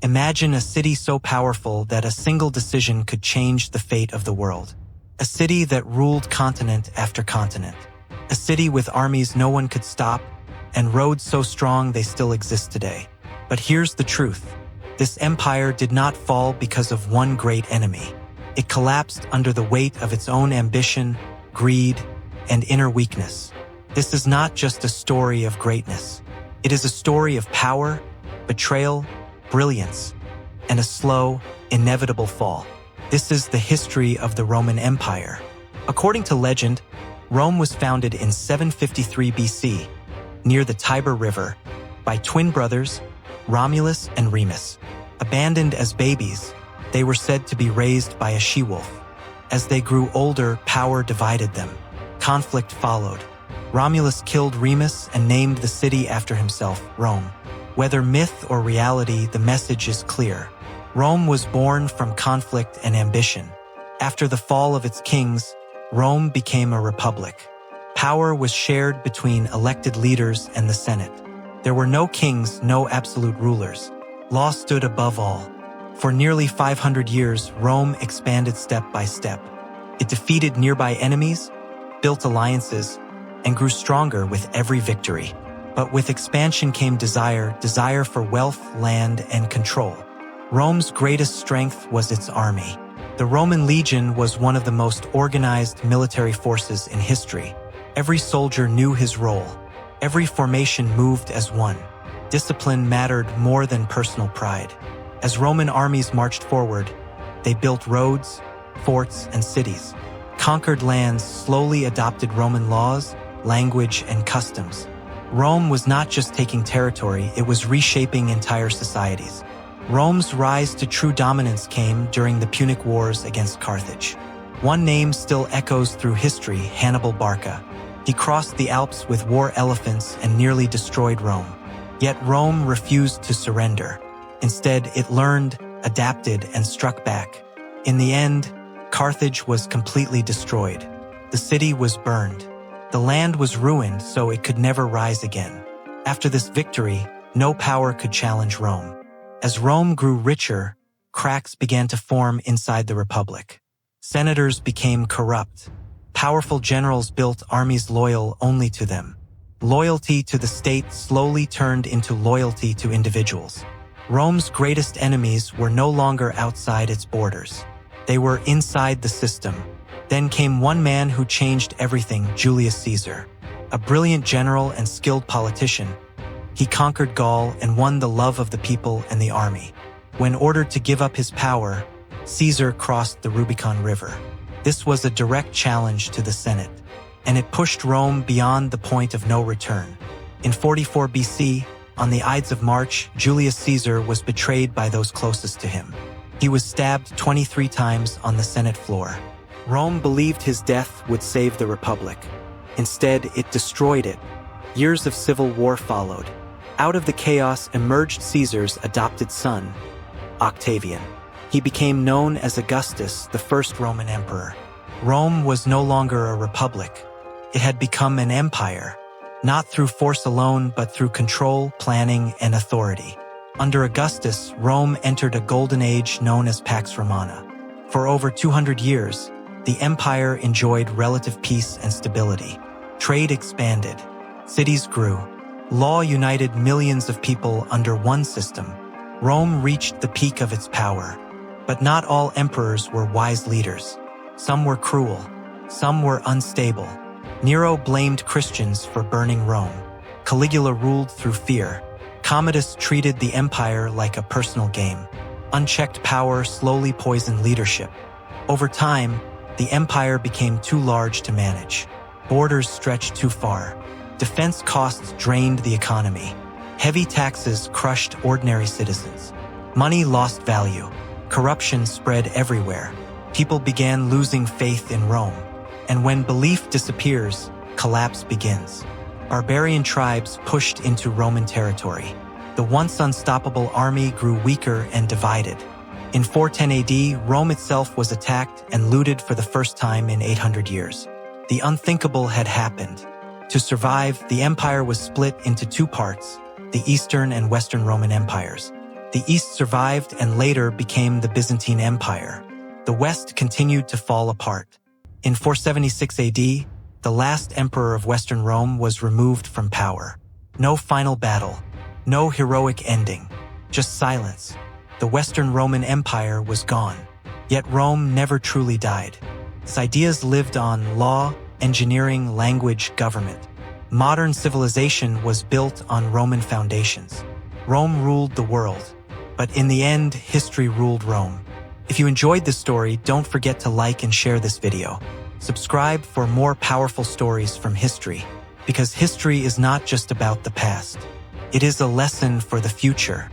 Imagine a city so powerful that a single decision could change the fate of the world. A city that ruled continent after continent. A city with armies no one could stop, and roads so strong they still exist today. But here's the truth. This empire did not fall because of one great enemy. It collapsed under the weight of its own ambition, greed, and inner weakness. This is not just a story of greatness. It is a story of power, betrayal, brilliance, and a slow, inevitable fall. This is the history of the Roman Empire. According to legend, Rome was founded in 753 BC, near the Tiber River, by twin brothers, Romulus and Remus. Abandoned as babies, they were said to be raised by a she-wolf. As they grew older, power divided them. Conflict followed. Romulus killed Remus and named the city after himself, Rome. Whether myth or reality, the message is clear. Rome was born from conflict and ambition. After the fall of its kings, Rome became a republic. Power was shared between elected leaders and the Senate. There were no kings, no absolute rulers. Law stood above all. For nearly 500 years, Rome expanded step by step. It defeated nearby enemies, built alliances, and grew stronger with every victory. But with expansion came desire for wealth, land, and control. Rome's greatest strength was its army. The Roman legion was one of the most organized military forces in history. Every soldier knew his role. Every formation moved as one. Discipline mattered more than personal pride. As Roman armies marched forward, they built roads, forts, and cities. Conquered lands slowly adopted Roman laws, language, and customs. Rome was not just taking territory, it was reshaping entire societies. Rome's rise to true dominance came during the Punic Wars against Carthage. One name still echoes through history, Hannibal Barca. He crossed the Alps with war elephants and nearly destroyed Rome. Yet Rome refused to surrender. Instead, it learned, adapted, and struck back. In the end, Carthage was completely destroyed. The city was burned. The land was ruined so it could never rise again. After this victory, no power could challenge Rome. As Rome grew richer, cracks began to form inside the republic. Senators became corrupt. Powerful generals built armies loyal only to them. Loyalty to the state slowly turned into loyalty to individuals. Rome's greatest enemies were no longer outside its borders. They were inside the system. Then came one man who changed everything, Julius Caesar. A brilliant general and skilled politician, he conquered Gaul and won the love of the people and the army. When ordered to give up his power, Caesar crossed the Rubicon River. This was a direct challenge to the Senate, and it pushed Rome beyond the point of no return. In 44 BC, on the Ides of March, Julius Caesar was betrayed by those closest to him. He was stabbed 23 times on the Senate floor. Rome believed his death would save the Republic. Instead, it destroyed it. Years of civil war followed. Out of the chaos emerged Caesar's adopted son, Octavian. He became known as Augustus, the first Roman emperor. Rome was no longer a republic. It had become an empire, not through force alone, but through control, planning, and authority. Under Augustus, Rome entered a golden age known as Pax Romana. For over 200 years, the empire enjoyed relative peace and stability. Trade expanded. Cities grew. Law united millions of people under one system. Rome reached the peak of its power. But not all emperors were wise leaders. Some were cruel. Some were unstable. Nero blamed Christians for burning Rome. Caligula ruled through fear. Commodus treated the empire like a personal game. Unchecked power slowly poisoned leadership. Over time, the empire became too large to manage. Borders stretched too far. Defense costs drained the economy. Heavy taxes crushed ordinary citizens. Money lost value. Corruption spread everywhere. People began losing faith in Rome. And when belief disappears, collapse begins. Barbarian tribes pushed into Roman territory. The once unstoppable army grew weaker and divided. In 410 AD, Rome itself was attacked and looted for the first time in 800 years. The unthinkable had happened. To survive, the empire was split into two parts, the Eastern and Western Roman empires. The The East survived and later became the Byzantine Empire. The West continued to fall apart. In 476 AD, the last emperor of Western Rome was removed from power. No final battle, no heroic ending, just silence. The Western Roman Empire was gone. Yet Rome never truly died. Its ideas lived on law, engineering, language, government. Modern civilization was built on Roman foundations. Rome ruled the world, but in the end, history ruled Rome. If you enjoyed this story, don't forget to like and share this video. Subscribe for more powerful stories from history, because history is not just about the past. It is a lesson for the future.